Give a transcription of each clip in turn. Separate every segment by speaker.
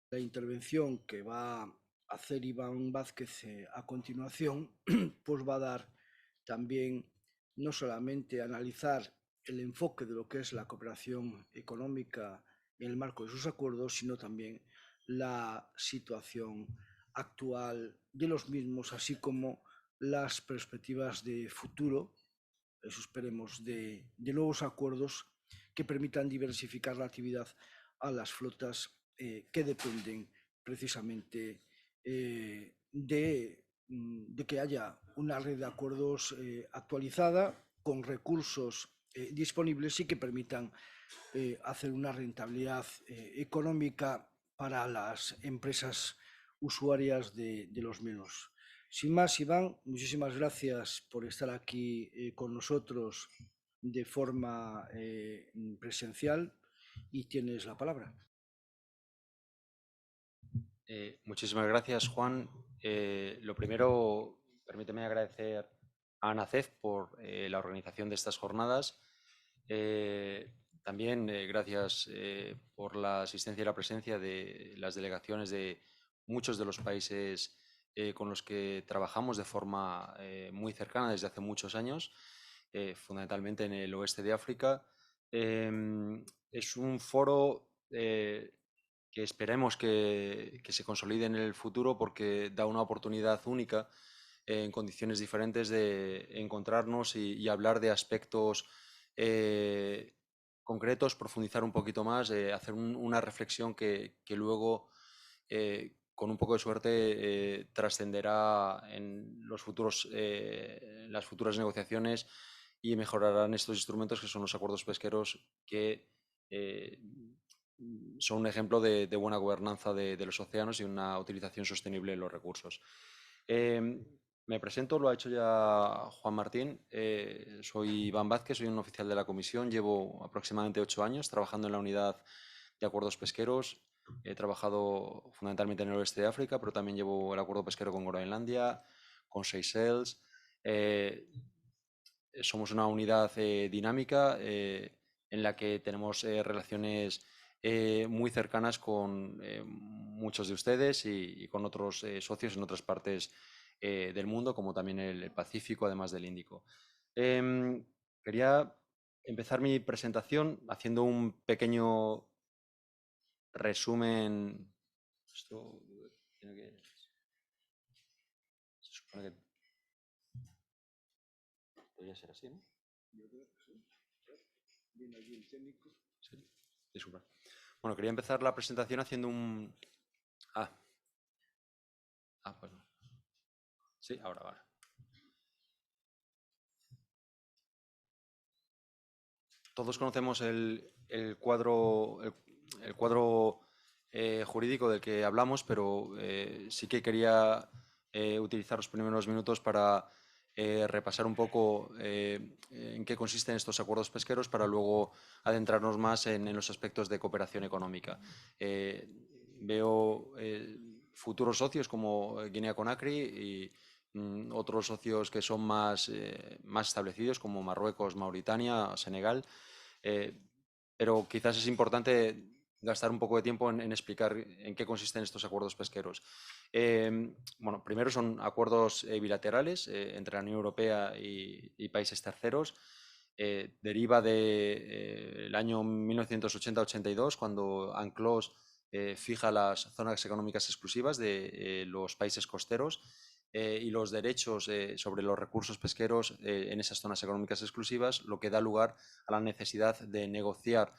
Speaker 1: La intervención que va a hacer Iván Vázquez a continuación, pues va a dar también no solamente analizar el enfoque de lo que es la cooperación económica en el marco de sus acuerdos, sino también la situación actual de los mismos, así como las perspectivas de futuro, eso esperemos, de nuevos acuerdos que permitan diversificar la actividad a las flotas que dependen precisamente de que haya una red de acuerdos actualizada con recursos disponibles y que permitan hacer una rentabilidad económica para las empresas usuarias de los mismos. Sin más, Iván, muchísimas gracias por estar aquí con nosotros de forma presencial y tienes la palabra.
Speaker 2: Muchísimas gracias, Juan. Lo primero, permíteme agradecer a ANACEF por la organización de estas jornadas. También gracias por la asistencia y la presencia de las delegaciones de muchos de los países con los que trabajamos de forma muy cercana desde hace muchos años, fundamentalmente en el oeste de África. Es un foro que esperemos que se consolide en el futuro porque da una oportunidad única en condiciones diferentes de encontrarnos y hablar de aspectos concretos, profundizar un poquito más, hacer una reflexión que luego, con un poco de suerte, trascenderá en las futuras negociaciones y mejorarán estos instrumentos que son los acuerdos pesqueros que eh, son un ejemplo de buena gobernanza de los océanos y una utilización sostenible de los recursos. Eh, Me presento, lo ha hecho ya Juan Martín. Soy Iván Vázquez, soy un oficial de la comisión. Llevo aproximadamente 8 años trabajando en la unidad de acuerdos pesqueros. He trabajado fundamentalmente en el oeste de África, pero también llevo el acuerdo pesquero con Groenlandia, con Seychelles. Eh, Somos una unidad dinámica en la que tenemos relaciones muy cercanas con muchos de ustedes y con otros socios en otras partes del mundo, como también el Pacífico, además del Índico. Quería empezar mi presentación haciendo un pequeño resumen. Esto tiene que, se supone que podría ser así, ¿no? Sí, disculpa. Bueno, quería empezar la presentación haciendo un... Ah, pues no. Sí, ahora, ahora. Todos conocemos el cuadro, el cuadro jurídico del que hablamos, pero sí que quería utilizar los primeros minutos para repasar un poco en qué consisten estos acuerdos pesqueros para luego adentrarnos más en los aspectos de cooperación económica. Veo futuros socios como Guinea-Conakry y otros socios que son más establecidos como Marruecos, Mauritania, Senegal. Eh, pero quizás es importante gastar un poco de tiempo en explicar en qué consisten estos acuerdos pesqueros. Bueno, primero son acuerdos bilaterales entre la Unión Europea y países terceros. Deriva del año 1980-82, cuando UNCLOS fija las zonas económicas exclusivas de los países costeros y los derechos sobre los recursos pesqueros en esas zonas económicas exclusivas, lo que da lugar a la necesidad de negociar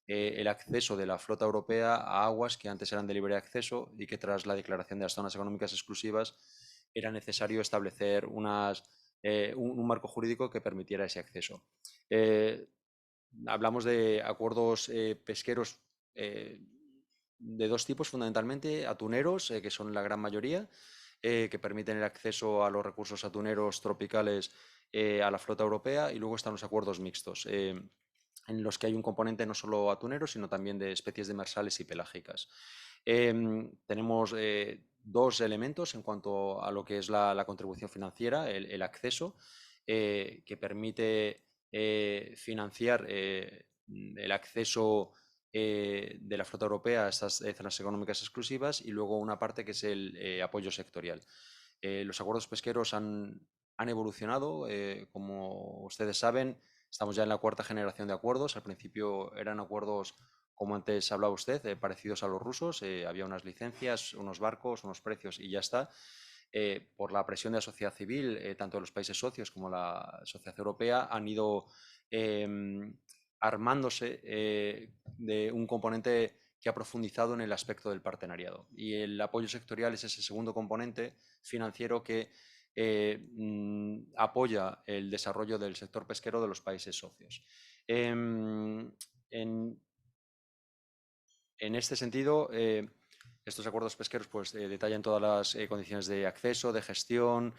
Speaker 2: el acceso de la flota europea a aguas que antes eran de libre acceso y que tras la declaración de las zonas económicas exclusivas era necesario establecer un marco jurídico que permitiera ese acceso. Eh, Hablamos de acuerdos pesqueros de dos tipos fundamentalmente, atuneros, que son la gran mayoría, que permiten el acceso a los recursos atuneros tropicales a la flota europea, y luego están los acuerdos mixtos, en los que hay un componente no solo atunero, sino también de especies demersales y pelágicas. Tenemos dos elementos en cuanto a lo que es la contribución financiera, el acceso, que permite financiar el acceso de la flota europea a estas zonas económicas exclusivas y luego una parte que es el apoyo sectorial. Los acuerdos pesqueros han evolucionado, como ustedes saben, estamos ya en la cuarta generación de acuerdos. Al principio eran acuerdos, como antes hablaba usted, parecidos a los rusos. Había unas licencias, unos barcos, unos precios y ya está. Por la presión de la sociedad civil, tanto de los países socios como la sociedad europea, han ido armándose de un componente que ha profundizado en el aspecto del partenariado. Y el apoyo sectorial es ese segundo componente financiero que apoya el desarrollo del sector pesquero de los países socios. En este sentido, estos acuerdos pesqueros pues, detallan todas las condiciones de acceso, de gestión.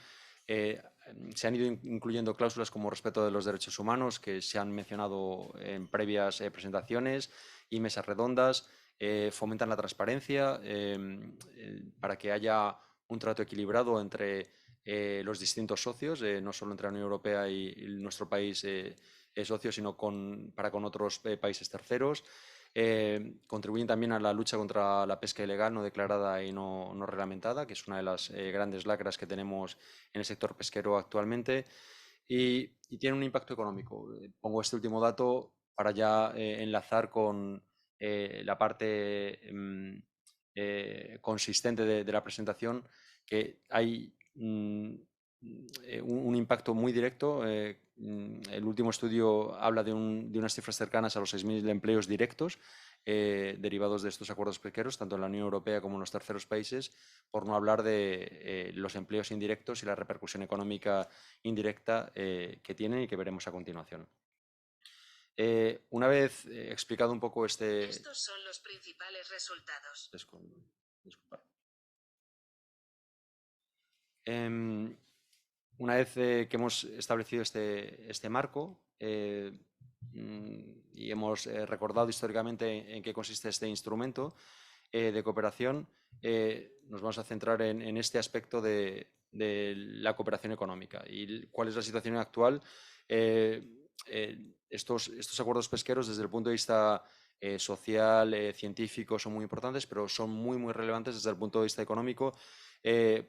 Speaker 2: Se han ido incluyendo cláusulas como respeto de los derechos humanos que se han mencionado en previas presentaciones y mesas redondas. Fomentan la transparencia para que haya un trato equilibrado entre los distintos socios, no solo entre la Unión Europea y nuestro país socio, sino para con otros países terceros. Contribuyen también a la lucha contra la pesca ilegal no declarada y no reglamentada, que es una de las grandes lacras que tenemos en el sector pesquero actualmente, y tienen un impacto económico. Pongo este último dato para ya enlazar con la parte consistente de la presentación, que hay un impacto muy directo. El último estudio habla de unas cifras cercanas a los 6.000 empleos directos derivados de estos acuerdos pesqueros, tanto en la Unión Europea como en los terceros países, por no hablar de los empleos indirectos y la repercusión económica indirecta que tienen y que veremos a continuación. Una vez explicado un poco
Speaker 3: Estos son los principales resultados.
Speaker 2: Disculpad. Una vez que hemos establecido este marco y hemos recordado históricamente en qué consiste este instrumento de cooperación, nos vamos a centrar en este aspecto de la cooperación económica y cuál es la situación actual. Estos acuerdos pesqueros, desde el punto de vista social, científico, son muy importantes, pero son muy relevantes desde el punto de vista económico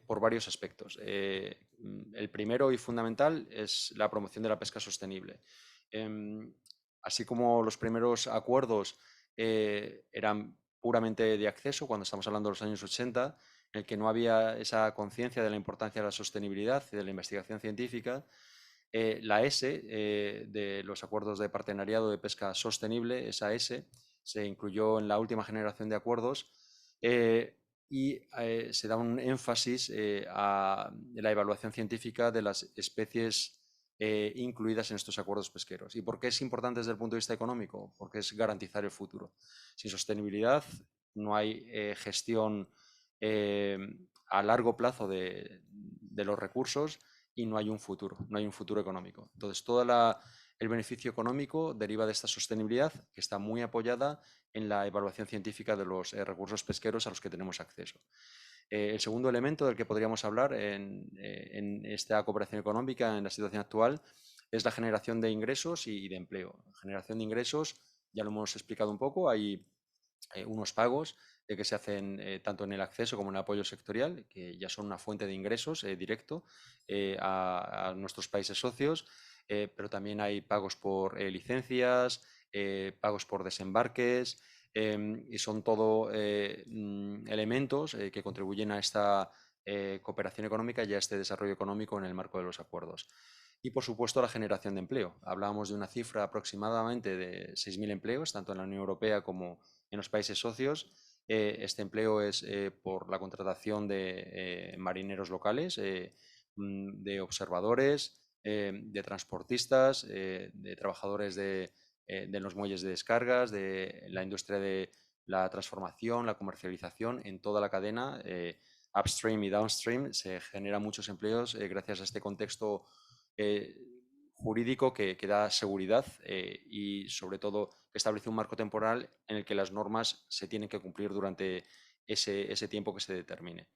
Speaker 2: por varios aspectos. El primero y fundamental es la promoción de la pesca sostenible. Así como los primeros acuerdos eran puramente de acceso, cuando estamos hablando de los años 80, en el que no había esa conciencia de la importancia de la sostenibilidad y de la investigación científica, la S de los acuerdos de partenariado de pesca sostenible, esa S, se incluyó en la última generación de acuerdos y se da un énfasis a la evaluación científica de las especies incluidas en estos acuerdos pesqueros. ¿Y por qué es importante desde el punto de vista económico? Porque es garantizar el futuro. Sin sostenibilidad no hay gestión a largo plazo de los recursos y no hay un futuro económico. Entonces, todo el beneficio económico deriva de esta sostenibilidad que está muy apoyada en la evaluación científica de los recursos pesqueros a los que tenemos acceso. El segundo elemento del que podríamos hablar en esta cooperación económica en la situación actual es la generación de ingresos y de empleo. Generación de ingresos, ya lo hemos explicado un poco, hay unos pagos que se hacen tanto en el acceso como en el apoyo sectorial, que ya son una fuente de ingresos directo a nuestros países socios, pero también hay pagos por licencias, pagos por desembarques, y son todo elementos que contribuyen a esta cooperación económica y a este desarrollo económico en el marco de los acuerdos. Y, por supuesto, la generación de empleo. Hablábamos de una cifra aproximadamente de 6.000 empleos, tanto en la Unión Europea como en los países socios. Este empleo es por la contratación de marineros locales, de observadores, de transportistas, de trabajadores de los muelles de descargas, de la industria de la transformación, la comercialización, en toda la cadena, upstream y downstream, se generan muchos empleos gracias a este contexto jurídico que da seguridad y, sobre todo, que establece un marco temporal en el que las normas se tienen que cumplir durante ese tiempo que se determine.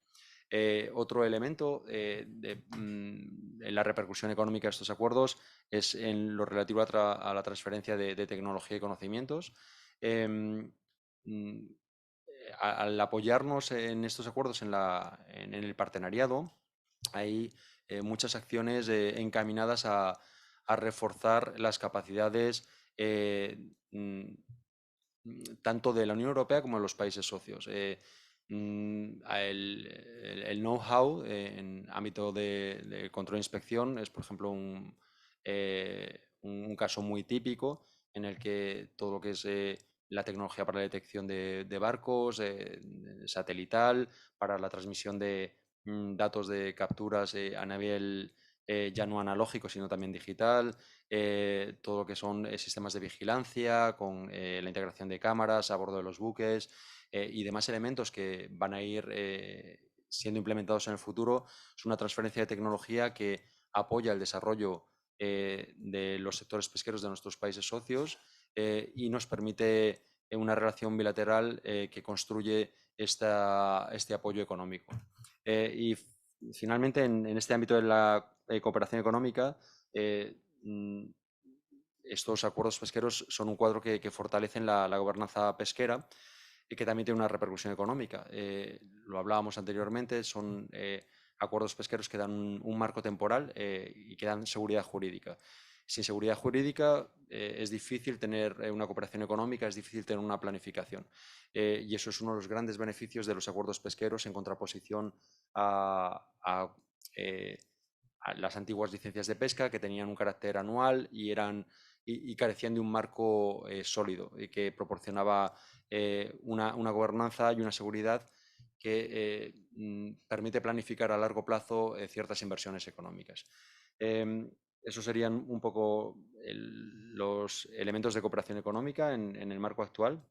Speaker 2: Otro elemento en la repercusión económica de estos acuerdos es en lo relativo a la transferencia de tecnología y conocimientos. Al apoyarnos en estos acuerdos en el partenariado, hay muchas acciones encaminadas a reforzar las capacidades tanto de la Unión Europea como de los países socios. El know-how en ámbito de control e inspección es, por ejemplo, un caso muy típico en el que todo lo que es la tecnología para la detección de barcos, satelital, para la transmisión de datos de capturas a nivel ya no analógico, sino también digital, todo lo que son sistemas de vigilancia, con la integración de cámaras a bordo de los buques y demás elementos que van a ir siendo implementados en el futuro. Es una transferencia de tecnología que apoya el desarrollo de los sectores pesqueros de nuestros países socios y nos permite una relación bilateral que construye este apoyo económico. Y finalmente, en este ámbito de la cooperación económica, estos acuerdos pesqueros son un cuadro que fortalecen la gobernanza pesquera y que también tiene una repercusión económica. Lo hablábamos anteriormente, son acuerdos pesqueros que dan un marco temporal y que dan seguridad jurídica. Sin seguridad jurídica es difícil tener una cooperación económica, es difícil tener una planificación. Y eso es uno de los grandes beneficios de los acuerdos pesqueros en contraposición a las antiguas licencias de pesca que tenían un carácter anual y carecían de un marco sólido y que proporcionaba una gobernanza y una seguridad que permite planificar a largo plazo ciertas inversiones económicas. Esos serían un poco los elementos de cooperación económica en el marco actual.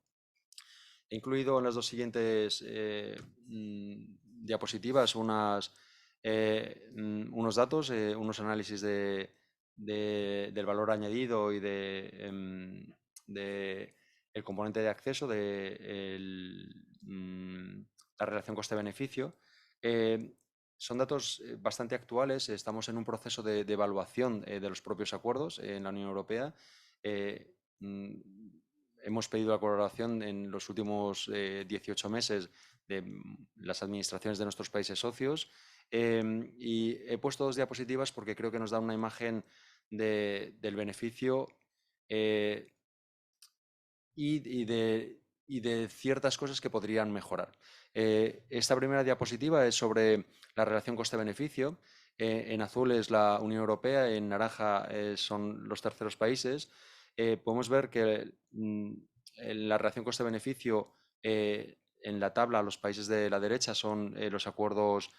Speaker 2: He incluido en las dos siguientes diapositivas unos datos, unos análisis del valor añadido y de el componente de acceso de la relación coste-beneficio. Son datos bastante actuales. Estamos en un proceso de evaluación de los propios acuerdos en la Unión Europea. Hemos pedido la colaboración en los últimos 18 meses de las administraciones de nuestros países socios y he puesto dos diapositivas porque creo que nos da una imagen del beneficio y de ciertas cosas que podrían mejorar. Esta primera diapositiva es sobre la relación coste-beneficio. En azul es la Unión Europea, en naranja son los terceros países. Podemos ver que la relación coste-beneficio en la tabla, los países de la derecha son los acuerdos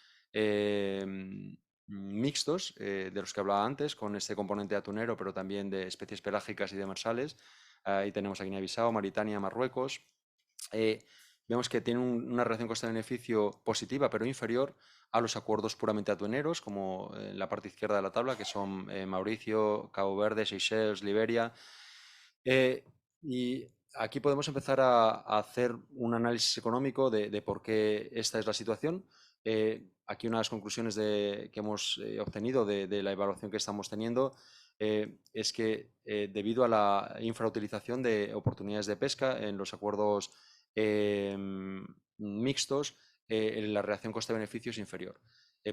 Speaker 2: mixtos de los que hablaba antes, con este componente atunero, pero también de especies pelágicas y demersales. Ahí tenemos a Guinea-Bissau, Mauritania, Marruecos. Vemos que tienen una relación coste-beneficio positiva, pero inferior a los acuerdos puramente atuneros, como en la parte izquierda de la tabla, que son Mauricio, Cabo Verde, Seychelles, Liberia. Y aquí podemos empezar a hacer un análisis económico de por qué esta es la situación. Aquí una de las conclusiones que hemos obtenido de la evaluación que estamos teniendo es que debido a la infrautilización de oportunidades de pesca en los acuerdos mixtos, la relación coste-beneficio es inferior.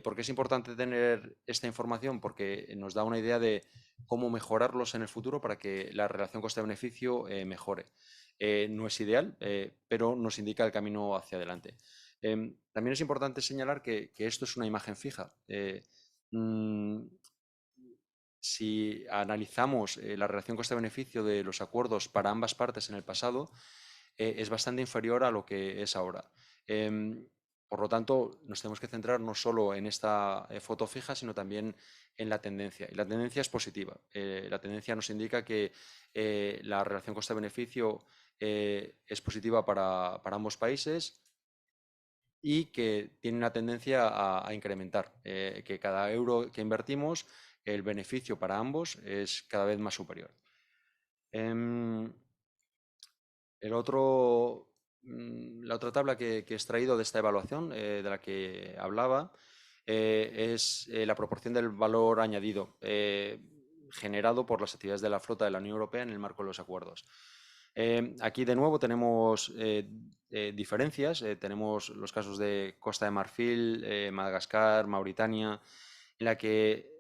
Speaker 2: ¿Por qué es importante tener esta información? Porque nos da una idea de cómo mejorarlos en el futuro para que la relación coste-beneficio mejore. No es ideal, pero nos indica el camino hacia adelante. También es importante señalar que esto es una imagen fija. Si analizamos la relación coste-beneficio de los acuerdos para ambas partes en el pasado, es bastante inferior a lo que es ahora. Por lo tanto, nos tenemos que centrar no solo en esta foto fija, sino también en la tendencia. Y la tendencia es positiva. La tendencia nos indica que la relación coste-beneficio es positiva para ambos países y que tiene una tendencia a incrementar, que cada euro que invertimos, el beneficio para ambos es cada vez más superior. La otra tabla que he extraído de esta evaluación, de la que hablaba, es la proporción del valor añadido generado por las actividades de la flota de la Unión Europea en el marco de los acuerdos. Aquí de nuevo tenemos diferencias. Tenemos los casos de Costa de Marfil, Madagascar, Mauritania, en la que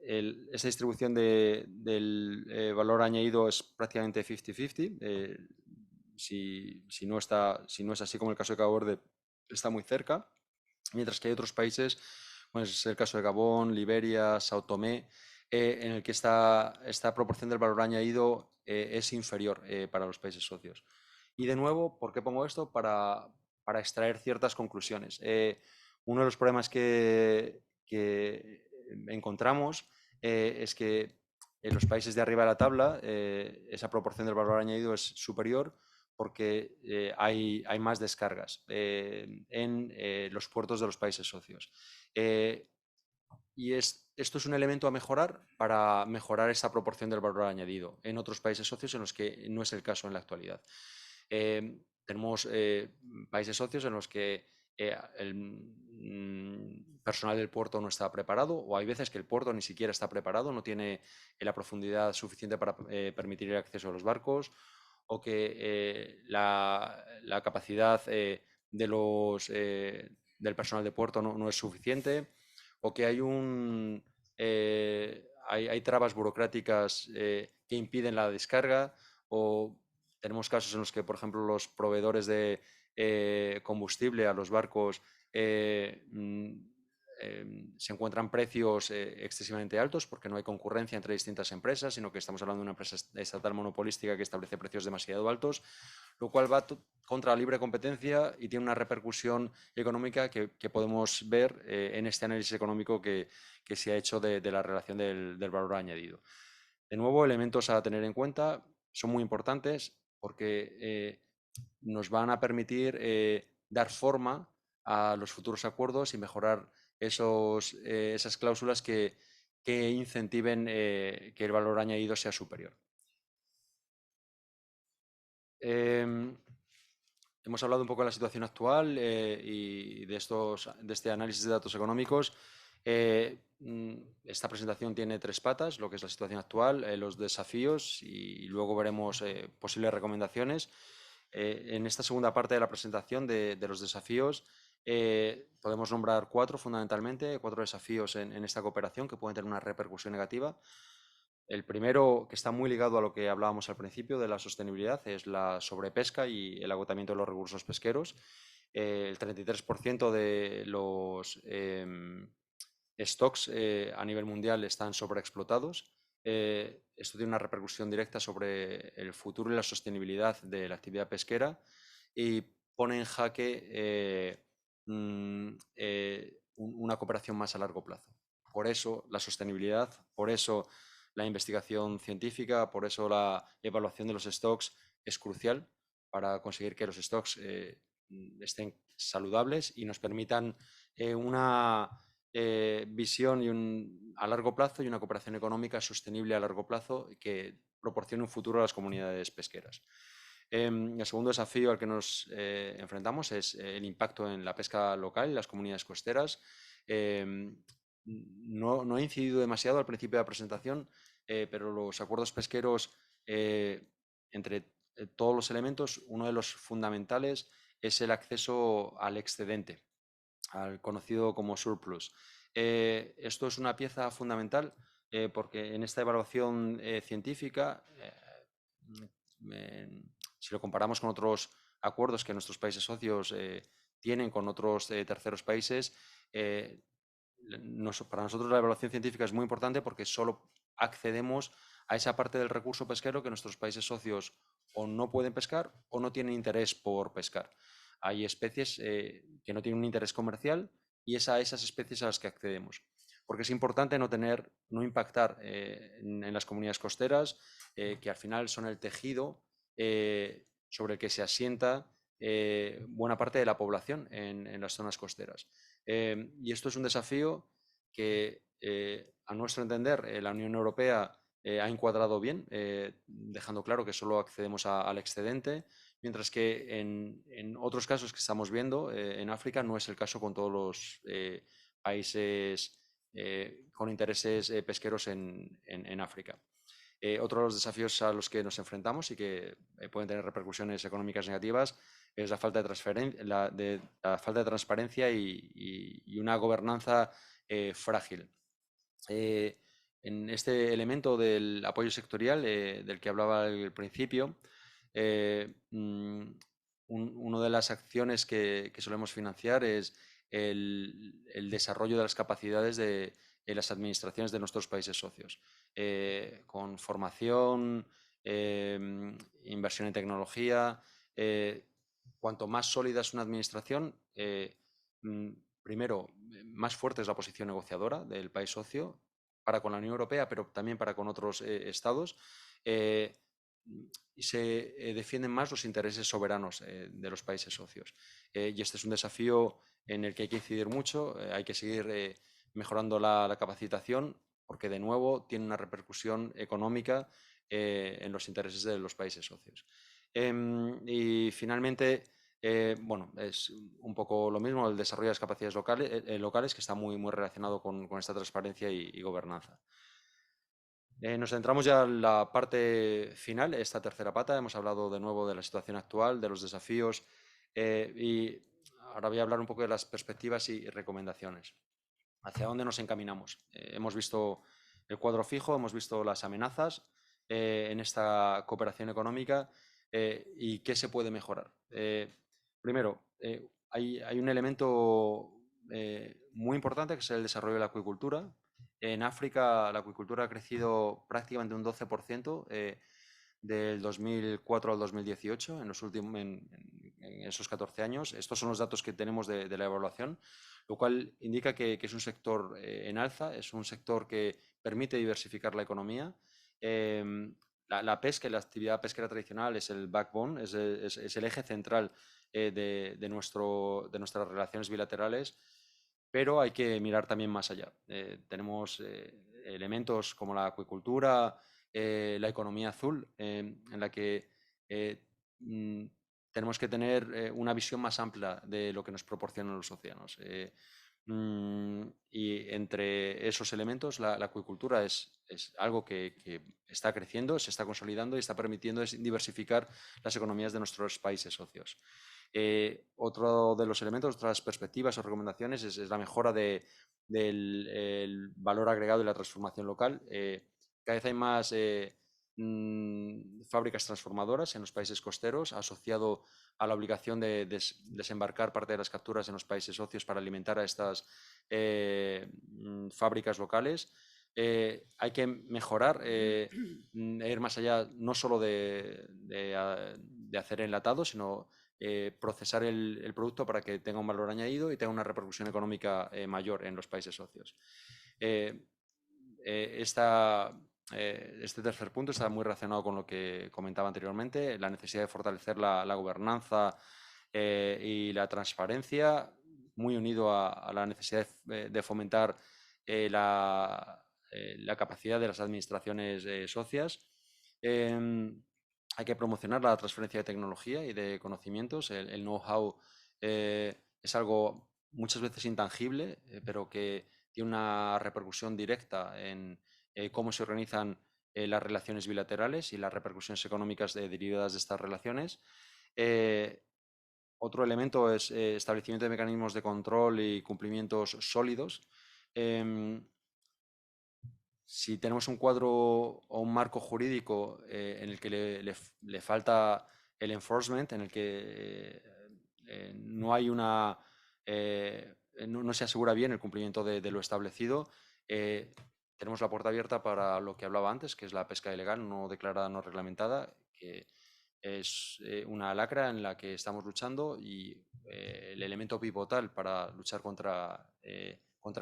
Speaker 2: esa distribución del valor añadido es prácticamente 50-50. Si no es así como el caso de Cabo Verde, está muy cerca. Mientras que hay otros países, pues es el caso de Gabón, Liberia, Sao Tomé, en el que esta proporción del valor añadido es inferior para los países socios. Y de nuevo, ¿por qué pongo esto? Para extraer ciertas conclusiones. Uno de los problemas que encontramos es que en los países de arriba de la tabla esa proporción del valor añadido es superior porque hay más descargas en los puertos de los países socios. Esto es un elemento a mejorar para mejorar esa proporción del valor añadido en otros países socios en los que no es el caso en la actualidad. Tenemos países socios en los que el personal del puerto no está preparado, o hay veces que el puerto ni siquiera está preparado, no tiene la profundidad suficiente para permitir el acceso a los barcos, o que la capacidad del personal de puerto no es suficiente, o que hay trabas burocráticas que impiden la descarga, o tenemos casos en los que, por ejemplo, los proveedores de combustible a los barcos se encuentran precios excesivamente altos porque no hay concurrencia entre distintas empresas, sino que estamos hablando de una empresa estatal monopolística que establece precios demasiado altos, lo cual va contra la libre competencia y tiene una repercusión económica que podemos ver en este análisis económico que se ha hecho de la relación del valor añadido. De nuevo, elementos a tener en cuenta, son muy importantes porque nos van a permitir dar forma a los futuros acuerdos y mejorar esas cláusulas que incentiven que el valor añadido sea superior. Hemos hablado un poco de la situación actual y de este análisis de datos económicos. Esta presentación tiene 3 patas, lo que es la situación actual, los desafíos y luego veremos posibles recomendaciones. En esta segunda parte de la presentación de los desafíos podemos nombrar 4 fundamentalmente, 4 desafíos en esta cooperación que pueden tener una repercusión negativa. El primero, que está muy ligado a lo que hablábamos al principio de la sostenibilidad, es la sobrepesca y el agotamiento de los recursos pesqueros. El 33% de los stocks a nivel mundial están sobreexplotados. Esto tiene una repercusión directa sobre el futuro y la sostenibilidad de la actividad pesquera y pone en jaque una cooperación más a largo plazo. Por eso la sostenibilidad, por eso la investigación científica, por eso la evaluación de los stocks es crucial para conseguir que los stocks estén saludables y nos permitan una visión a largo plazo y una cooperación económica sostenible a largo plazo que proporcione un futuro a las comunidades pesqueras. El segundo desafío al que nos enfrentamos es el impacto en la pesca local y las comunidades costeras. No he incidido demasiado al principio de la presentación, pero los acuerdos pesqueros, entre todos los elementos, uno de los fundamentales es el acceso al excedente, al conocido como surplus. Esto es una pieza fundamental porque en esta evaluación científica, si lo comparamos con otros acuerdos que nuestros países socios tienen con otros terceros países, para nosotros la evaluación científica es muy importante porque solo accedemos a esa parte del recurso pesquero que nuestros países socios o no pueden pescar o no tienen interés por pescar. Hay especies que no tienen un interés comercial y es a esas especies a las que accedemos. Porque es importante no impactar en las comunidades costeras, que al final son el tejido sobre el que se asienta buena parte de la población en las zonas costeras. Y esto es un desafío que, a nuestro entender, la Unión Europea ha encuadrado bien, dejando claro que solo accedemos al excedente, mientras que en otros casos que estamos viendo, en África no es el caso con todos los países con intereses pesqueros en África. Otro de los desafíos a los que nos enfrentamos y que pueden tener repercusiones económicas negativas es la falta de transparencia y una gobernanza frágil. En este elemento del apoyo sectorial del que hablaba al principio, una de las acciones que solemos financiar es el desarrollo de las capacidades de las administraciones de nuestros países socios, con formación, inversión en tecnología. Cuanto más sólida es una administración, primero, más fuerte es la posición negociadora del país socio para con la Unión Europea, pero también para con otros estados. Y se defienden más los intereses soberanos de los países socios. Y este es un desafío en el que hay que incidir mucho, hay que seguir mejorando la capacitación, porque de nuevo tiene una repercusión económica en los intereses de los países socios. Y finalmente, bueno, es un poco lo mismo, el desarrollo de las capacidades locales que está muy relacionado con esta transparencia y gobernanza. Nos centramos ya en la parte final, esta tercera pata. Hemos hablado de nuevo de la situación actual, de los desafíos y ahora voy a hablar un poco de las perspectivas y recomendaciones. ¿Hacia dónde nos encaminamos? Hemos visto el cuadro fijo, hemos visto las amenazas en esta cooperación económica y qué se puede mejorar. Primero, hay un elemento muy importante que es el desarrollo de la acuicultura. En África la acuicultura ha crecido prácticamente un 12% del 2004 al 2018, en esos 14 años. Estos son los datos que tenemos de la evaluación, lo cual indica que es un sector en alza, es un sector que permite diversificar la economía. La pesca y la actividad pesquera tradicional es el backbone, es el eje central de nuestras relaciones bilaterales, pero hay que mirar también más allá. Tenemos elementos como la acuicultura, la economía azul, en la que tenemos que tener una visión más amplia de lo que nos proporcionan los océanos. Y entre esos elementos, la acuicultura es algo que está creciendo, se está consolidando y está permitiendo diversificar las economías de nuestros países socios. Otro de los elementos, otras perspectivas o recomendaciones es la mejora del valor agregado y la transformación local. Cada vez hay más fábricas transformadoras en los países costeros, asociado a la obligación de desembarcar parte de las capturas en los países socios para alimentar a estas fábricas locales. Hay que mejorar, ir más allá no solo de hacer enlatado, sino procesar el producto para que tenga un valor añadido y tenga una repercusión económica mayor en los países socios. Este tercer punto está muy relacionado con lo que comentaba anteriormente, la necesidad de fortalecer la gobernanza y la transparencia, muy unido a la necesidad de fomentar la capacidad de las administraciones socias. Hay que promocionar la transferencia de tecnología y de conocimientos. El know-how es algo muchas veces intangible, pero que tiene una repercusión directa en cómo se organizan las relaciones bilaterales y las repercusiones económicas derivadas de estas relaciones. Otro elemento es establecimiento de mecanismos de control y cumplimientos sólidos. Si tenemos un cuadro o un marco jurídico en el que le falta el enforcement, en el que no hay no se asegura bien el cumplimiento de lo establecido, tenemos la puerta abierta para lo que hablaba antes, que es la pesca ilegal, no declarada, no reglamentada, que es una lacra en la que estamos luchando y el elemento pivotal para luchar contra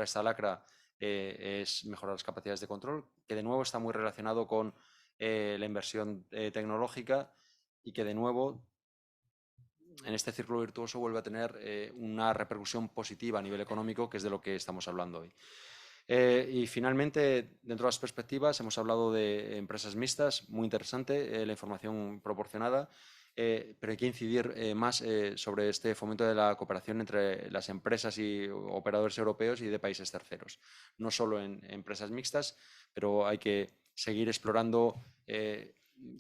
Speaker 2: esta lacra es mejorar las capacidades de control, que de nuevo está muy relacionado con la inversión tecnológica y que de nuevo en este círculo virtuoso vuelve a tener una repercusión positiva a nivel económico, que es de lo que estamos hablando hoy. Y finalmente, dentro de las perspectivas, hemos hablado de empresas mixtas, muy interesante la información proporcionada, pero hay que incidir más sobre este fomento de la cooperación entre las empresas y operadores europeos y de países terceros. No solo en empresas mixtas, pero hay que seguir explorando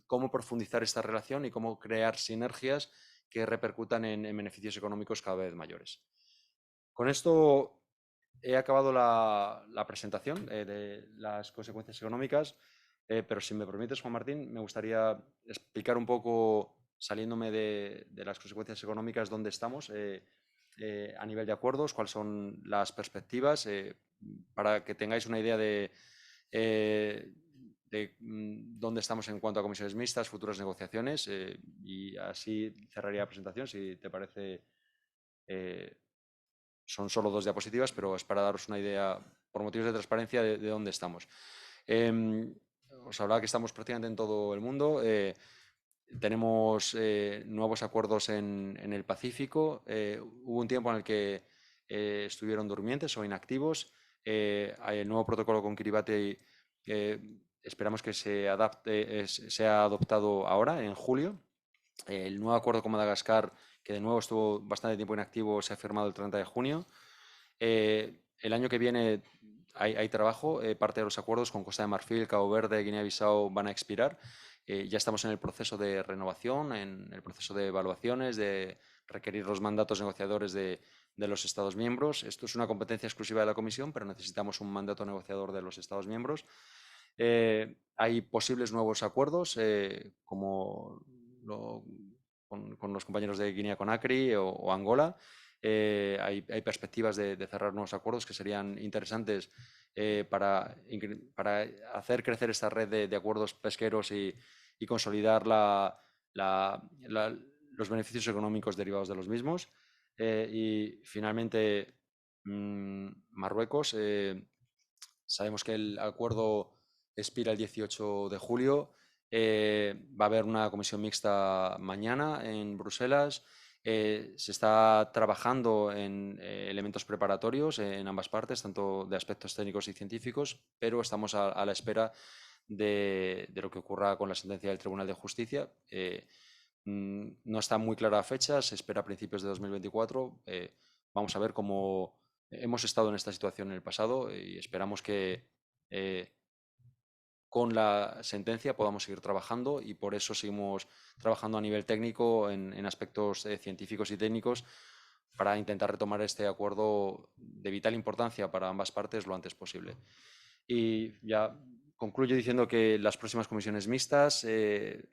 Speaker 2: cómo profundizar esta relación y cómo crear sinergias que repercutan en beneficios económicos cada vez mayores. Con esto he acabado la presentación de las consecuencias económicas, pero si me permites, Juan Martín, me gustaría explicar un poco, saliéndome de las consecuencias económicas, dónde estamos a nivel de acuerdos, cuáles son las perspectivas, para que tengáis una idea de dónde estamos en cuanto a comisiones mixtas, futuras negociaciones, y así cerraría la presentación, si te parece. Son solo 2 diapositivas, pero es para daros una idea, por motivos de transparencia, de dónde estamos. Os hablaba que estamos prácticamente en todo el mundo. Tenemos nuevos acuerdos en el Pacífico. Hubo un tiempo en el que estuvieron durmientes o inactivos. Hay el nuevo protocolo con Kiribati, esperamos que sea adoptado ahora, en julio. El nuevo acuerdo con Madagascar, que de nuevo estuvo bastante tiempo inactivo, se ha firmado el 30 de junio. El año que viene hay trabajo. Parte de los acuerdos con Costa de Marfil, Cabo Verde, Guinea-Bissau van a expirar. Ya estamos en el proceso de renovación, en el proceso de evaluaciones, de requerir los mandatos negociadores de los Estados miembros. Esto es una competencia exclusiva de la Comisión, pero necesitamos un mandato negociador de los Estados miembros. Hay posibles nuevos acuerdos, como con los compañeros de Guinea-Conakry o Angola. Hay perspectivas de cerrar nuevos acuerdos que serían interesantes para hacer crecer esta red de acuerdos pesqueros y consolidar los beneficios económicos derivados de los mismos. Y finalmente, Marruecos. Sabemos que el acuerdo expira el 18 de julio. Va a haber una comisión mixta mañana en Bruselas. Se está trabajando en elementos preparatorios en ambas partes, tanto de aspectos técnicos y científicos, pero estamos a la espera de lo que ocurra con la sentencia del Tribunal de Justicia. No está muy clara la fecha, se espera a principios de 2024. Vamos a ver cómo hemos estado en esta situación en el pasado y esperamos que con la sentencia podamos seguir trabajando, y por eso seguimos trabajando a nivel técnico en aspectos científicos y técnicos para intentar retomar este acuerdo de vital importancia para ambas partes lo antes posible. Y ya concluyo diciendo que las próximas comisiones mixtas en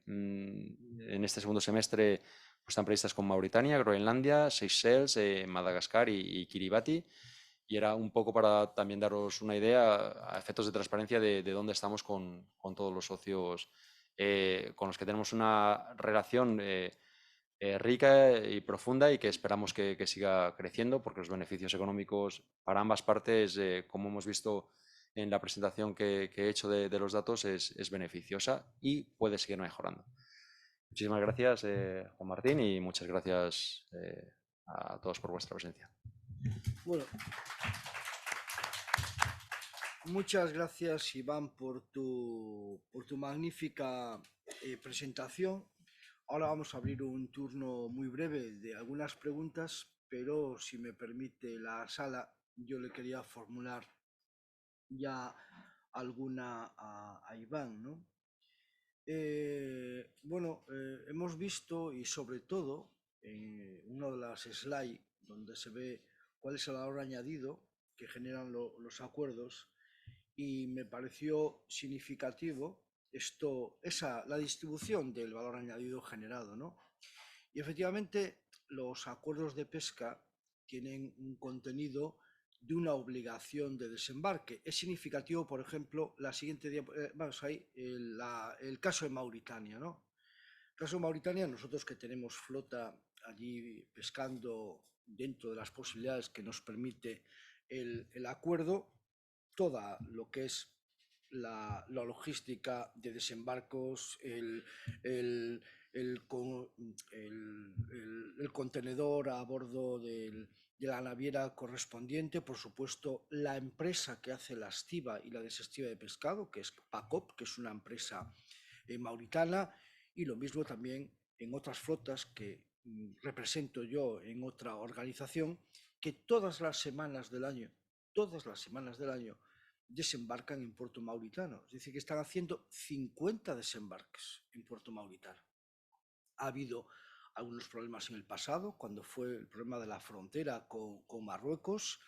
Speaker 2: este segundo semestre pues, están previstas con Mauritania, Groenlandia, Seychelles, Madagascar y Kiribati. Y era un poco para también daros una idea, a efectos de transparencia, de dónde estamos con todos los socios con los que tenemos una relación rica y profunda, y que esperamos que siga creciendo, porque los beneficios económicos para ambas partes, como hemos visto en la presentación que he hecho de los datos, es beneficiosa y puede seguir mejorando. Muchísimas gracias, Juan Martín, y muchas gracias a todos por vuestra presencia.
Speaker 1: Bueno, muchas gracias, Iván, por tu magnífica presentación. Ahora vamos a abrir un turno muy breve de algunas preguntas, pero si me permite la sala, yo le quería formular ya alguna a Iván, ¿no? Bueno, hemos visto, y sobre todo en una de las slides donde se ve cuál es el valor añadido que generan los acuerdos, y me pareció significativo la distribución del valor añadido generado, ¿no? Y efectivamente los acuerdos de pesca tienen un contenido de una obligación de desembarque. Es significativo, por ejemplo, la siguiente, vamos ahí, el caso de Mauritania, ¿no? El caso de Mauritania, nosotros que tenemos flota allí pescando dentro de las posibilidades que nos permite el acuerdo, toda lo que es la logística de desembarcos, el contenedor a bordo de la naviera correspondiente, por supuesto, la empresa que hace la estiva y la desestiva de pescado, que es PACOP, que es una empresa mauritana, y lo mismo también en otras flotas que represento yo en otra organización, que todas las semanas del año desembarcan en Puerto Mauritano. Es decir, que están haciendo 50 desembarques en Puerto Mauritano. Ha habido algunos problemas en el pasado, cuando fue el problema de la frontera con Marruecos,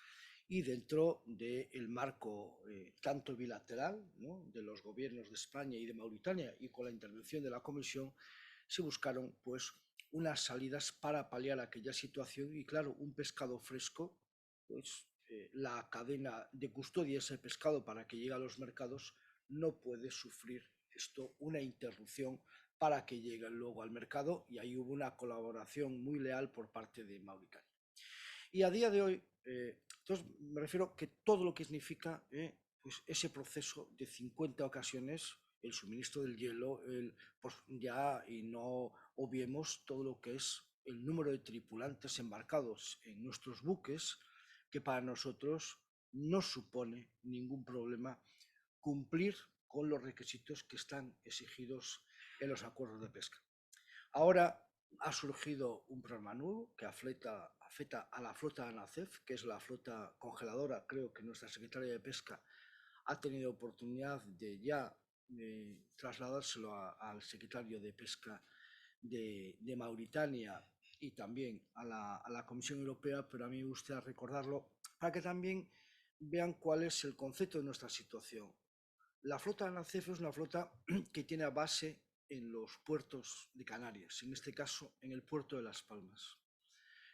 Speaker 1: y dentro del marco tanto bilateral, ¿no?, de los gobiernos de España y de Mauritania, y con la intervención de la Comisión, se buscaron pues unas salidas para paliar aquella situación. Y claro, un pescado fresco, pues la cadena de custodia de ese pescado para que llegue a los mercados no puede sufrir esto una interrupción para que llegue luego al mercado, y ahí hubo una colaboración muy leal por parte de Mauritania. Y a día de hoy, entonces me refiero que todo lo que significa pues ese proceso de 50 ocasiones, el suministro del hielo, pues ya, y no obviemos todo lo que es el número de tripulantes embarcados en nuestros buques, que para nosotros no supone ningún problema cumplir con los requisitos que están exigidos en los acuerdos de pesca. Ahora ha surgido un problema nuevo que afecta a la flota de ANACEF, que es la flota congeladora. Creo que nuestra secretaria de Pesca ha tenido oportunidad de ya trasladárselo al secretario de Pesca de Mauritania y también a la Comisión Europea, pero a mí me gustaría recordarlo para que también vean cuál es el concepto de nuestra situación. La flota de ANACEF es una flota que tiene a base en los puertos de Canarias, en este caso en el puerto de Las Palmas.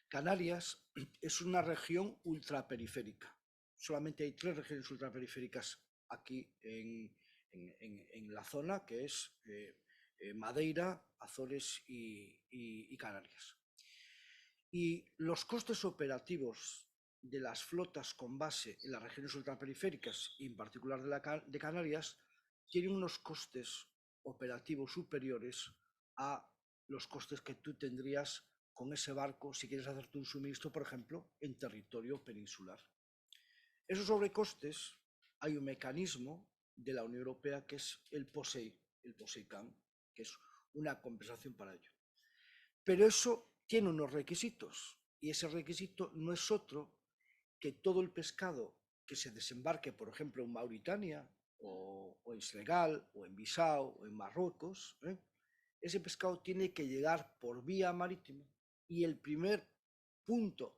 Speaker 1: Canarias es una región ultraperiférica. Solamente hay 3 regiones ultraperiféricas aquí en la zona, que es Madeira, Azores y Canarias. Y los costes operativos de las flotas con base en las regiones ultraperiféricas, y en particular de Canarias, tienen unos costes operativos superiores a los costes que tú tendrías con ese barco si quieres hacerte un suministro, por ejemplo, en territorio peninsular. Esos sobrecostes, hay un mecanismo de la Unión Europea que es el POSEI, el POSEICAN, que es una compensación para ello. Pero eso tiene unos requisitos, y ese requisito no es otro que todo el pescado que se desembarque, por ejemplo, en Mauritania o en Senegal o en Bissau o en Marruecos, ese pescado tiene que llegar por vía marítima, y el primer punto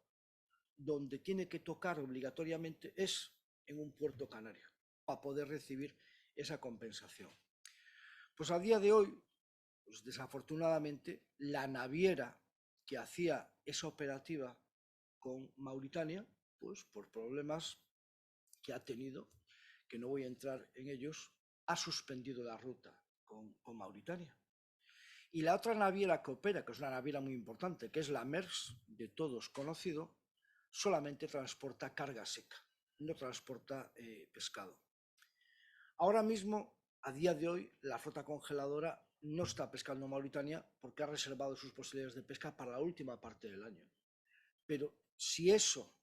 Speaker 1: donde tiene que tocar obligatoriamente es en un puerto canario para poder recibir esa compensación. Pues a día de hoy, pues desafortunadamente, la naviera que hacía esa operativa con Mauritania, pues por problemas que ha tenido, que no voy a entrar en ellos, ha suspendido la ruta con Mauritania. Y la otra naviera que opera, que es una naviera muy importante, que es la Maersk, de todos conocido, solamente transporta carga seca, no transporta pescado. Ahora mismo, a día de hoy, la flota congeladora no está pescando en Mauritania porque ha reservado sus posibilidades de pesca para la última parte del año. Pero si eso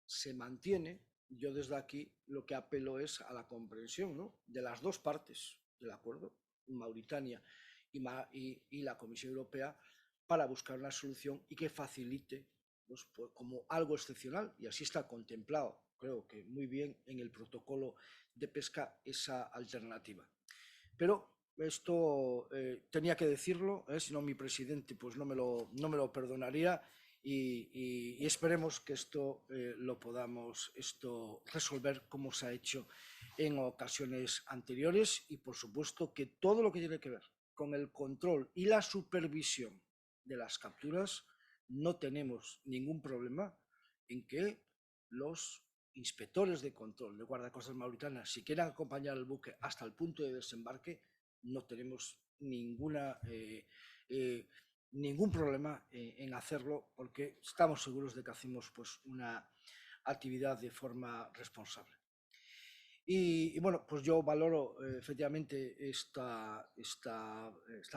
Speaker 1: se mantiene, yo desde aquí lo que apelo es a la comprensión, ¿no?, de las dos partes del acuerdo, Mauritania y la Comisión Europea, para buscar una solución y que facilite, pues, como algo excepcional, y así está contemplado, creo que muy bien, en el protocolo de pesca, esa alternativa. Pero esto tenía que decirlo, si no mi presidente pues no me lo perdonaría, y esperemos que esto lo podamos resolver como se ha hecho en ocasiones anteriores, y por supuesto que todo lo que tiene que ver con el control y la supervisión de las capturas, no tenemos ningún problema en que los inspectores de control de guardacostas mauritanas, si quieren acompañar al buque hasta el punto de desembarque, no tenemos ningún problema en hacerlo, porque estamos seguros de que hacemos pues una actividad de forma responsable. Y bueno, pues yo valoro efectivamente esta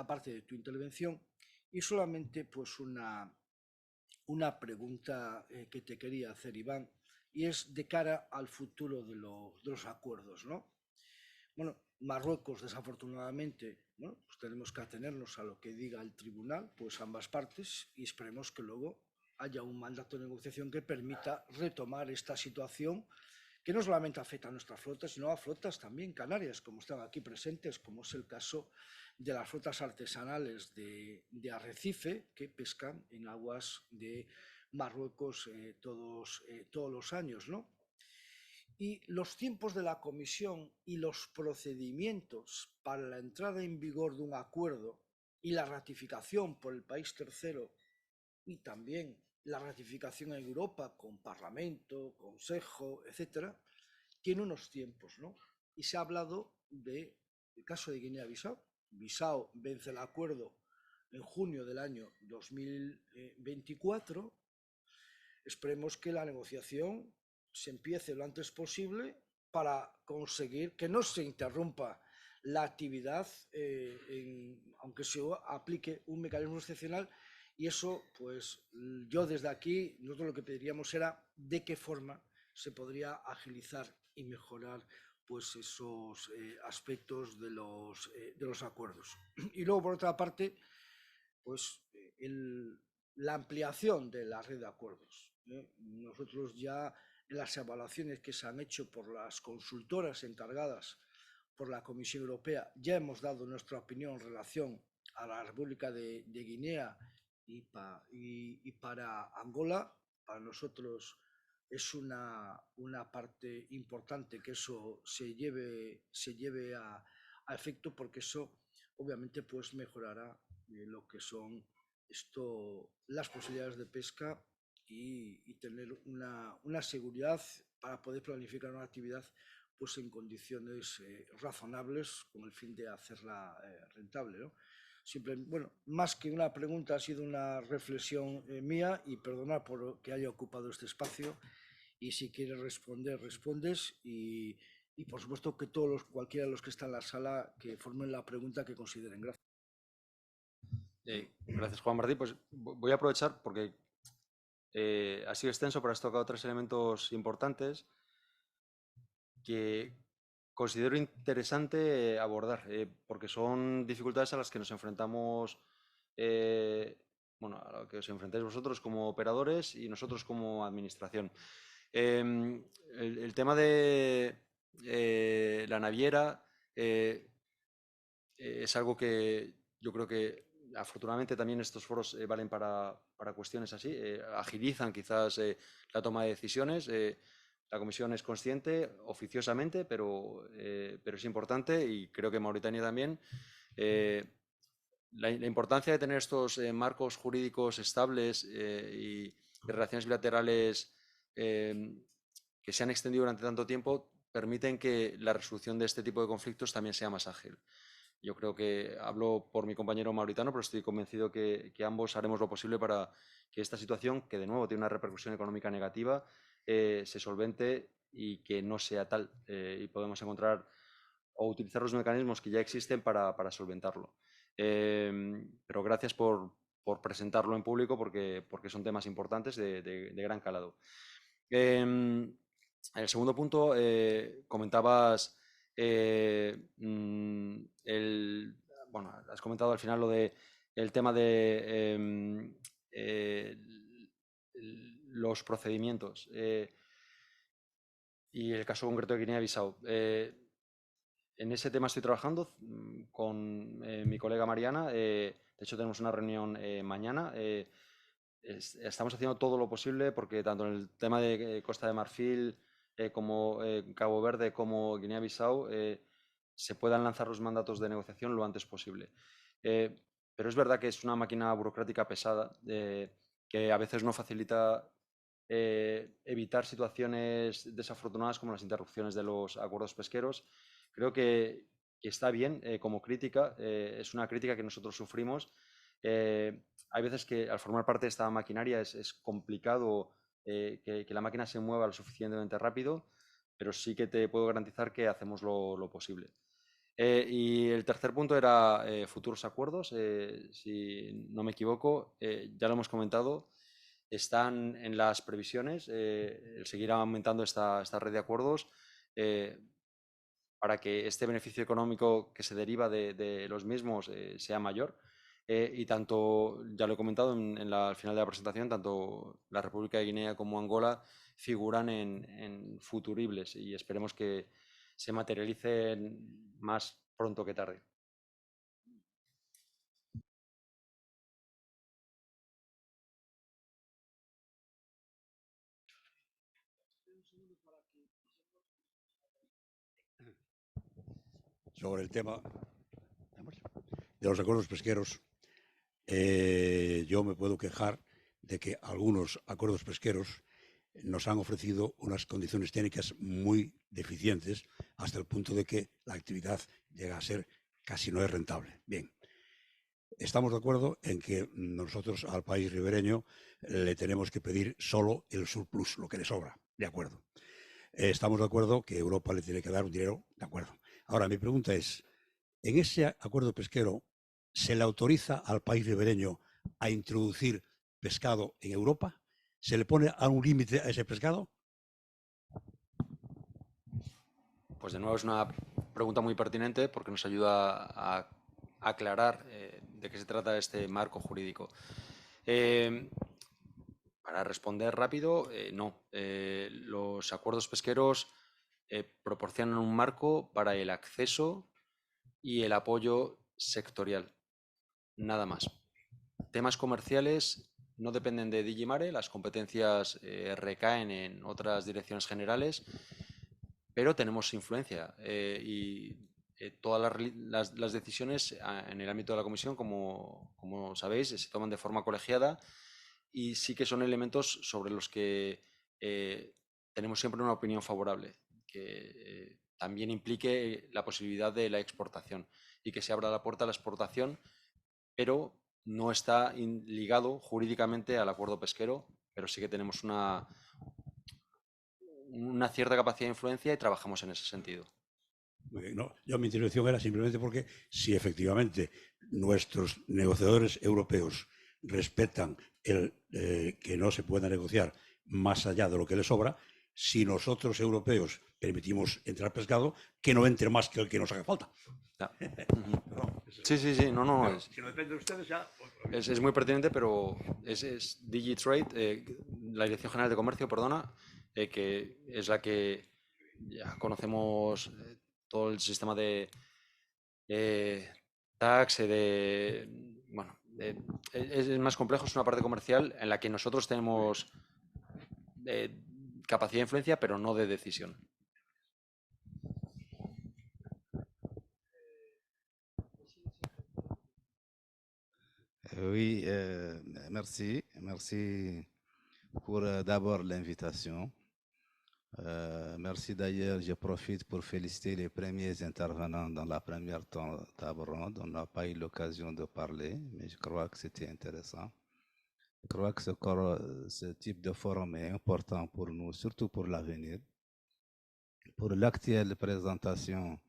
Speaker 1: parte de tu intervención, y solamente pues una pregunta que te quería hacer, Iván, y es de cara al futuro de los acuerdos, ¿no? Bueno, Marruecos, desafortunadamente, bueno, pues tenemos que atenernos a lo que diga el tribunal, pues ambas partes, y esperemos que luego haya un mandato de negociación que permita retomar esta situación, que no solamente afecta a nuestra flota, sino a flotas también canarias, como están aquí presentes, como es el caso de las flotas artesanales de Arrecife, que pescan en aguas de Marruecos todos los años, ¿no? Y los tiempos de la Comisión y los procedimientos para la entrada en vigor de un acuerdo y la ratificación por el país tercero y también la ratificación en Europa con Parlamento, Consejo, etcétera, tiene unos tiempos, ¿no? Y se ha hablado del caso de Guinea-Bissau. Bissau vence el acuerdo en junio del año 2024. Esperemos que la negociación se empiece lo antes posible para conseguir que no se interrumpa la actividad, aunque se aplique un mecanismo excepcional. Y eso, pues yo desde aquí, nosotros lo que pediríamos era de qué forma se podría agilizar y mejorar pues esos aspectos de los acuerdos. Y luego, por otra parte, pues la ampliación de la red de acuerdos. Nosotros ya en las evaluaciones que se han hecho por las consultoras encargadas por la Comisión Europea ya hemos dado nuestra opinión en relación a la República de Guinea y para Angola. Para nosotros es una parte importante que eso se lleve a efecto, porque eso obviamente pues mejorará lo que son las posibilidades de pesca y tener una seguridad para poder planificar una actividad pues en condiciones razonables con el fin de hacerla rentable, ¿no? Bueno, más que una pregunta, ha sido una reflexión mía, y perdona por que haya ocupado este espacio, y si quieres responder, respondes, y por supuesto que cualquiera de los que están en la sala que formen la pregunta que consideren. Gracias.
Speaker 2: Gracias, Juan Martí. Pues voy a aprovechar porque ha sido extenso, pero has tocado tres elementos importantes que considero interesante abordar, porque son dificultades a las que nos enfrentamos, bueno, a lo que os enfrentáis vosotros como operadores y nosotros como administración. El tema de la naviera es algo que yo creo que afortunadamente también estos foros valen para cuestiones así, agilizan quizás la toma de decisiones. La Comisión es consciente oficiosamente, pero es importante, y creo que Mauritania también. La importancia de tener estos marcos jurídicos estables y de relaciones bilaterales que se han extendido durante tanto tiempo permiten que la resolución de este tipo de conflictos también sea más ágil. Yo creo que hablo por mi compañero mauritano, pero estoy convencido que ambos haremos lo posible para que esta situación, que de nuevo tiene una repercusión económica negativa, se solvente y que no sea tal. Y podemos encontrar o utilizar los mecanismos que ya existen para solventarlo. Pero gracias por presentarlo en público, porque son temas importantes de gran calado. En el segundo punto, comentabas, bueno, has comentado al final el tema de los procedimientos y el caso concreto de Guinea-Bissau. En ese tema estoy trabajando con mi colega Mariana. De hecho, tenemos una reunión mañana. Estamos haciendo todo lo posible porque tanto en el tema de Costa de Marfil como Cabo Verde como Guinea-Bissau se puedan lanzar los mandatos de negociación lo antes posible. Pero es verdad que es una máquina burocrática pesada que a veces no facilita evitar situaciones desafortunadas como las interrupciones de los acuerdos pesqueros. Creo que está bien como crítica, es una crítica que nosotros sufrimos. Hay veces que al formar parte de esta maquinaria es complicado que la máquina se mueva lo suficientemente rápido, pero sí que te puedo garantizar que hacemos lo posible. Y el tercer punto era futuros acuerdos, si no me equivoco, ya lo hemos comentado, están en las previsiones el seguir aumentando esta red de acuerdos para que este beneficio económico que se deriva de los mismos sea mayor. Y tanto, ya lo he comentado al final de la presentación, tanto la República de Guinea como Angola figuran en futuribles y esperemos que se materialicen más pronto que tarde.
Speaker 4: Sobre el tema de los acuerdos pesqueros, yo me puedo quejar de que algunos acuerdos pesqueros nos han ofrecido unas condiciones técnicas muy deficientes hasta el punto de que la actividad llega a ser casi no es rentable. Bien, estamos de acuerdo en que nosotros al país ribereño le tenemos que pedir solo el surplus, lo que le sobra, de acuerdo. Estamos de acuerdo que Europa le tiene que dar un dinero, de acuerdo. Ahora, mi pregunta es, ¿en ese acuerdo pesquero se le autoriza al país ribereño a introducir pescado en Europa? ¿Se le pone algún límite a ese pescado?
Speaker 2: Pues de nuevo es una pregunta muy pertinente porque nos ayuda a aclarar de qué se trata este marco jurídico. Para responder rápido, no. Los acuerdos pesqueros proporcionan un marco para el acceso y el apoyo sectorial, nada más. Temas comerciales no dependen de Digimare, las competencias recaen en otras direcciones generales, pero tenemos influencia y todas las decisiones en el ámbito de la comisión, como sabéis, se toman de forma colegiada y sí que son elementos sobre los que tenemos siempre una opinión favorable, que también implique la posibilidad de la exportación y que se abra la puerta a la exportación, pero no está ligado jurídicamente al acuerdo pesquero, pero sí que tenemos una cierta capacidad de influencia y trabajamos en ese sentido.
Speaker 4: Muy bien, no, yo mi intervención era simplemente porque si efectivamente nuestros negociadores europeos respetan el que no se pueda negociar más allá de lo que les sobra, si nosotros europeos permitimos entrar pescado, que no entre más que el que nos haga falta.
Speaker 2: Ya. Sí, no.
Speaker 4: Si no depende de ustedes ya...
Speaker 2: Es muy pertinente, pero es DigiTrade, la Dirección General de Comercio, perdona, que es la que ya conocemos todo el sistema de tax, bueno, es más complejo, es una parte comercial en la que nosotros tenemos capacidad de influencia, pero no de decisión.
Speaker 5: Oui, merci. Merci pour d'abord l'invitation. Merci d'ailleurs, je profite pour féliciter les premiers intervenants dans la première table ronde. On n'a pas eu l'occasion de parler, mais je crois que c'était intéressant. Je crois que ce type de forum est important pour nous, surtout pour l'avenir. Pour l'actuelle présentation,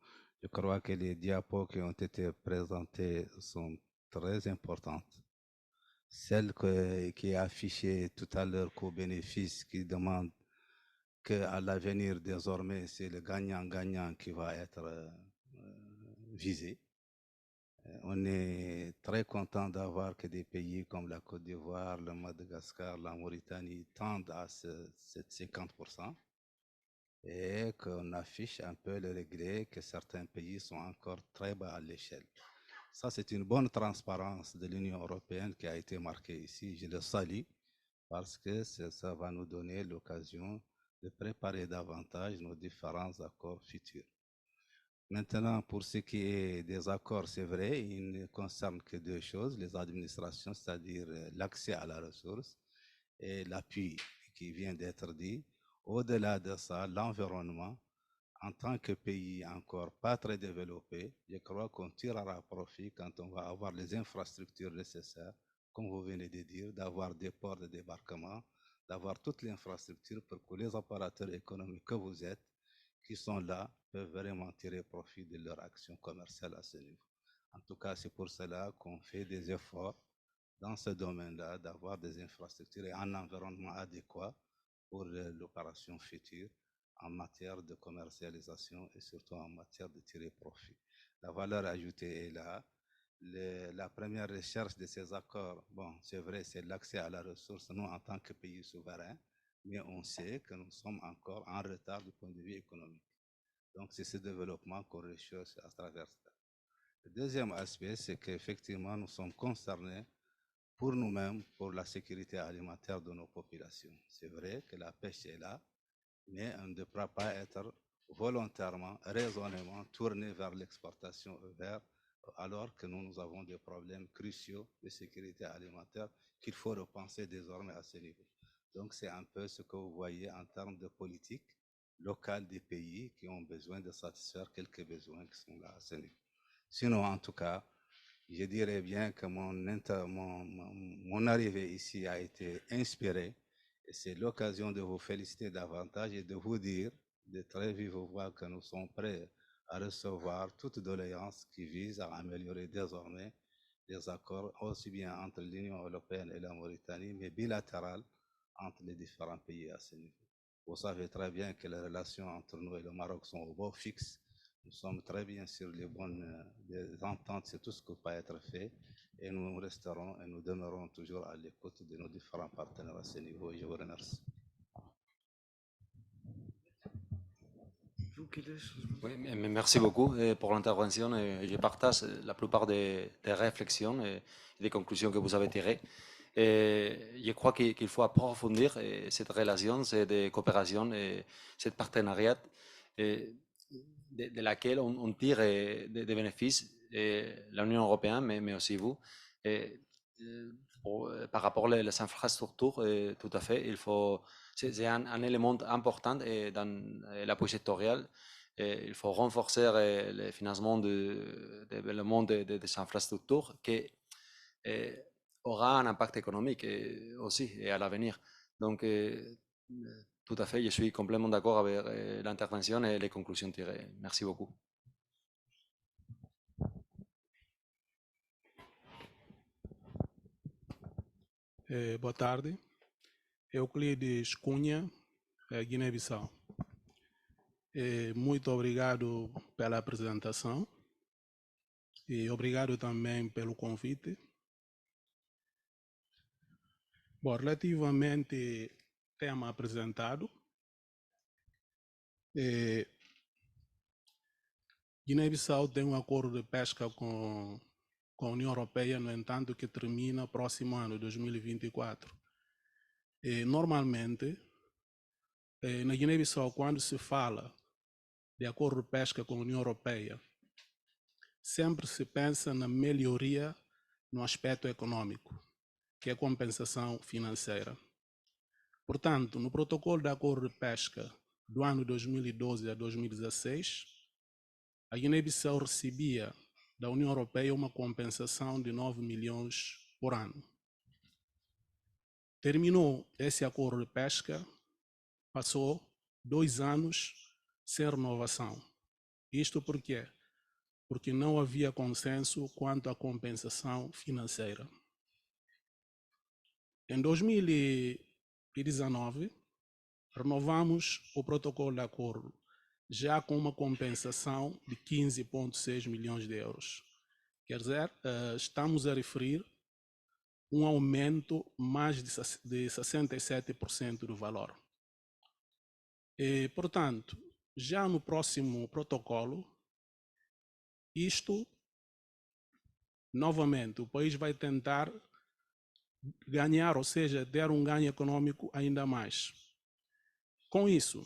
Speaker 5: je crois que les diapos qui ont été présentés sont très importantes. Celle qui est affichée tout à l'heure co-bénéfice, qui demande qu'à l'avenir, désormais, c'est le gagnant-gagnant qui va être visé. On est très content d'avoir que des pays comme la Côte d'Ivoire, le Madagascar, la Mauritanie tendent à ces 50%. Et qu'on affiche un peu le regret que certains pays sont encore très bas à l'échelle. Ça, c'est une bonne transparence de l'Union européenne qui a été marquée ici. Je le salue parce que ça va nous donner l'occasion de préparer davantage nos différents accords futurs. Maintenant, pour ce qui est des accords, c'est vrai, ils ne concernent que deux choses, les administrations, c'est-à-dire l'accès à la ressource et l'appui qui vient d'être dit. Au-delà de ça, l'environnement, en tant que pays encore pas très développé, je crois qu'on tirera profit quand on va avoir les infrastructures nécessaires, comme vous venez de dire, d'avoir des ports de débarquement, d'avoir toute l'infrastructure pour que les opérateurs économiques que vous êtes, qui sont là, peuvent vraiment tirer profit de leur action commerciale à ce niveau. En tout cas, c'est pour cela qu'on fait des efforts dans ce domaine-là, d'avoir des infrastructures et un environnement adéquat pour l'opération future en matière de commercialisation et surtout en matière de tirer profit. La valeur ajoutée est là. La première recherche de ces accords, bon, c'est vrai, c'est l'accès à la ressource, nous en tant que pays souverain, mais on sait que nous sommes encore en retard du point de vue économique. Donc, c'est ce développement qu'on recherche à travers ça. Le deuxième aspect, c'est qu'effectivement, nous sommes concernés pour nous-mêmes, pour la sécurité alimentaire de nos populations. C'est vrai que la pêche est là, mais on ne devra pas être volontairement, raisonnablement tourné vers l'exportation alors que nous avons des problèmes cruciaux de sécurité alimentaire qu'il faut repenser désormais à ce niveau. Donc c'est un peu ce que vous voyez en termes de politique locale des pays qui ont besoin de satisfaire quelques besoins qui sont là à ce niveau. Sinon, en tout cas, je dirais bien que mon arrivée ici a été inspirée et c'est l'occasion de vous féliciter davantage et de vous dire de très vive voix que nous sommes prêts à recevoir toute doléance qui vise à améliorer désormais les accords aussi bien entre l'Union européenne et la Mauritanie, mais bilatéral entre les différents pays à ce niveau. Vous savez très bien que les relations entre nous et le Maroc sont au beau fixe. Nous sommes très bien sur les bonnes ententes, c'est tout ce qui peut être fait. Et nous resterons et nous demeurons toujours à l'écoute de nos différents partenaires à ce niveau. Et je vous remercie.
Speaker 2: Oui, merci beaucoup pour l'intervention. Je partage la plupart des réflexions et des conclusions que vous avez tirées. Et je crois qu'il faut approfondir cette relation, cette coopération, cette partenariat de laquelle on tire des bénéfices, l'Union européenne, mais aussi vous. Par rapport aux infrastructures, tout à fait, c'est un élément important dans l'appui sectoriel. Il faut renforcer le financement du développement des infrastructures qui aura un impact économique aussi et à l'avenir. Donc, tout à fait, je suis complètement d'accord avec l'intervention et les conclusions tirées. Merci beaucoup.
Speaker 6: Boa tarde. Euclides Cunha, Guiné-Bissau. Muito obrigado pela apresentação e obrigado também pelo convite. Bom, relativamente ao tema apresentado, Guiné-Bissau tem um acordo de pesca com a União Europeia, no entanto, que termina no próximo ano, 2024. Normalmente, na Guiné-Bissau, quando se fala de acordo de pesca com a União Europeia, sempre se pensa na melhoria no aspecto econômico, que é a compensação financeira. Portanto, no protocolo de acordo de pesca do ano 2012 a 2016, a Guiné-Bissau recebia da União Europeia uma compensação de 9 milhões por ano. Terminou esse acordo de pesca, passou 2 anos sem renovação. Isto por quê? Porque não havia consenso quanto à compensação financeira. Em 2019, renovamos o protocolo de acordo, já com uma compensação de 15,6 milhões de euros. Quer dizer, estamos a referir um aumento mais de 67% do valor. E, portanto, já no próximo protocolo, novamente, o país vai tentar ganhar, ou seja, ter um ganho econômico ainda mais. Com isso,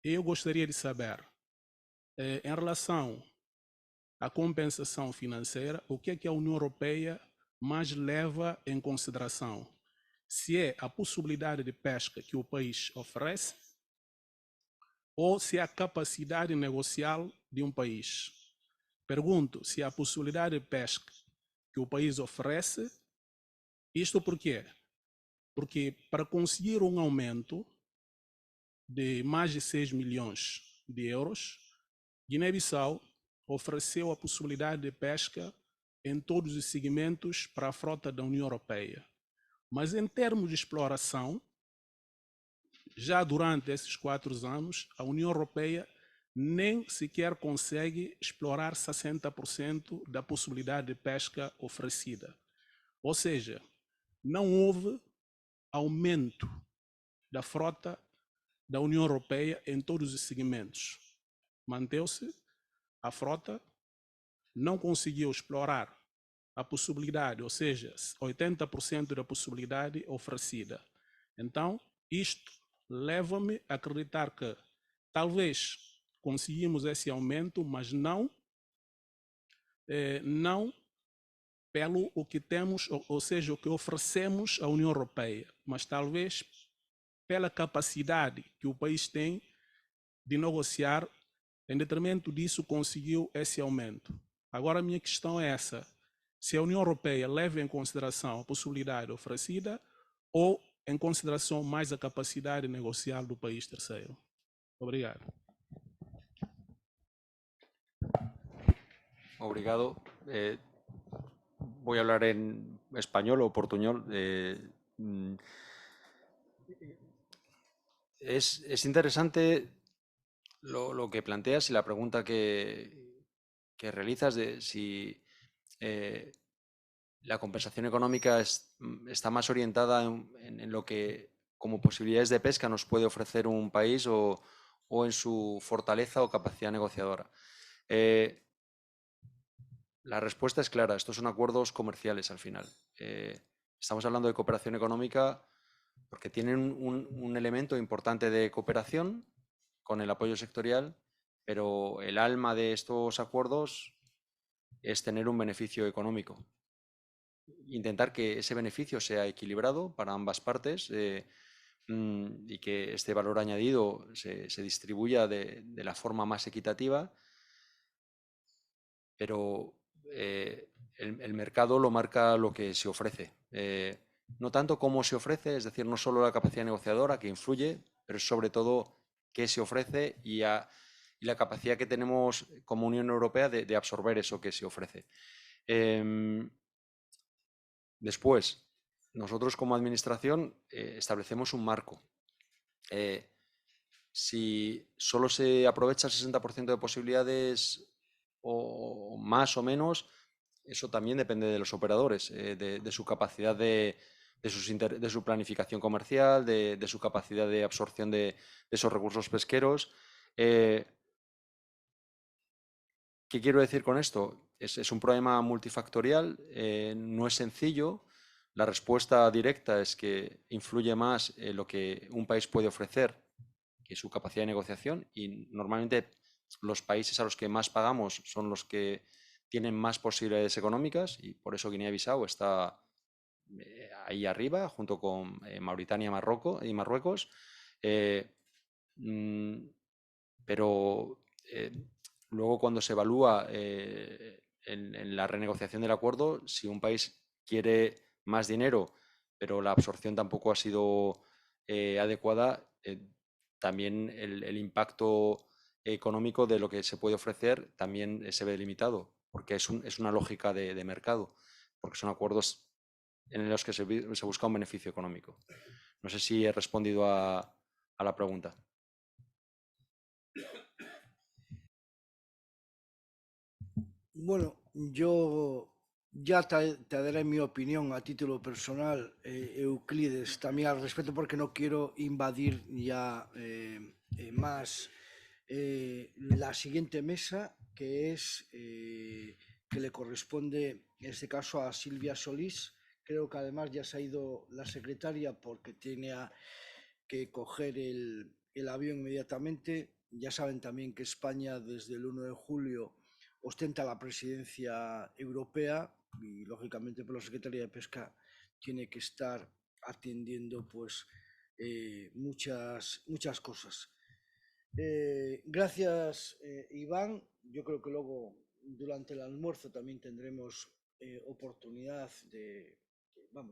Speaker 6: eu gostaria de saber, em relação à compensação financeira, o que é que a União Europeia mais leva em consideração? Se é a possibilidade de pesca que o país oferece ou se é a capacidade negocial de um país. Pergunto se a possibilidade de pesca que o país oferece, isto por quê? Porque para conseguir um aumento de mais de 6 milhões de euros, Guiné-Bissau ofereceu a possibilidade de pesca em todos os segmentos para a frota da União Europeia. Mas em termos de exploração, já durante esses 4 anos, a União Europeia nem sequer consegue explorar 60% da possibilidade de pesca oferecida. Ou seja, não houve aumento da frota da União Europeia em todos os segmentos. Manteve-se a frota, não conseguiu explorar a possibilidade, ou seja, 80% da possibilidade oferecida. Então, isto leva-me a acreditar que talvez conseguimos esse aumento, mas não pelo o que temos, ou seja, o que oferecemos à União Europeia, mas talvez pela capacidade que o país tem de negociar, em detrimento disso conseguiu esse aumento. Agora a minha questão é essa: se a União Europeia leva em consideração a possibilidade oferecida ou em consideração mais a capacidade negocial do país terceiro. Obrigado.
Speaker 2: Obrigado. Voy a hablar en español o portuñol. Es interesante lo que planteas y la pregunta que realizas de si la compensación económica está más orientada en lo que como posibilidades de pesca nos puede ofrecer un país o en su fortaleza o capacidad negociadora. La respuesta es clara, estos son acuerdos comerciales al final. Estamos hablando de cooperación económica porque tienen un elemento importante de cooperación con el apoyo sectorial, pero el alma de estos acuerdos es tener un beneficio económico. Intentar que ese beneficio sea equilibrado para ambas partes y que este valor añadido se distribuya de la forma más equitativa, pero el mercado lo marca lo que se ofrece. No tanto cómo se ofrece, es decir, no solo la capacidad negociadora que influye, pero sobre todo qué se ofrece y la capacidad que tenemos como Unión Europea de absorber eso que se ofrece. Después, nosotros como administración establecemos un marco. Si solo se aprovecha el 60% de posibilidades o más o menos, eso también depende de los operadores, de su capacidad de su planificación comercial, de su capacidad de absorción de esos recursos pesqueros. ¿Qué quiero decir con esto? Es un problema multifactorial, no es sencillo. La respuesta directa es que influye más lo que un país puede ofrecer que su capacidad de negociación, y normalmente los países a los que más pagamos son los que tienen más posibilidades económicas, y por eso Guinea-Bissau está ahí arriba junto con Mauritania y Marruecos. Pero luego cuando se evalúa en la renegociación del acuerdo, si un país quiere más dinero, pero la absorción tampoco ha sido adecuada, también el impacto económico de lo que se puede ofrecer también se ve limitado, porque es una lógica de mercado, porque son acuerdos en los que se busca un beneficio económico. No sé si he respondido a la pregunta.
Speaker 1: Bueno, yo ya te daré mi opinión a título personal, Euclides, también al respecto, porque no quiero invadir ya más la siguiente mesa, que es que le corresponde en este caso a Silvia Solís. Creo que además ya se ha ido la secretaria porque tiene que coger el avión inmediatamente. Ya saben también que España desde el 1 de julio ostenta la presidencia europea y lógicamente por la Secretaría de Pesca tiene que estar atendiendo pues muchas cosas. Gracias Iván, yo creo que luego durante el almuerzo también tendremos oportunidad de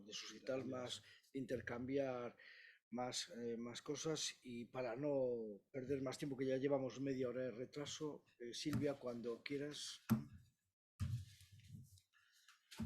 Speaker 1: suscitar más, de intercambiar más cosas, y para no perder más tiempo, que ya llevamos media hora de retraso, Silvia, cuando quieras.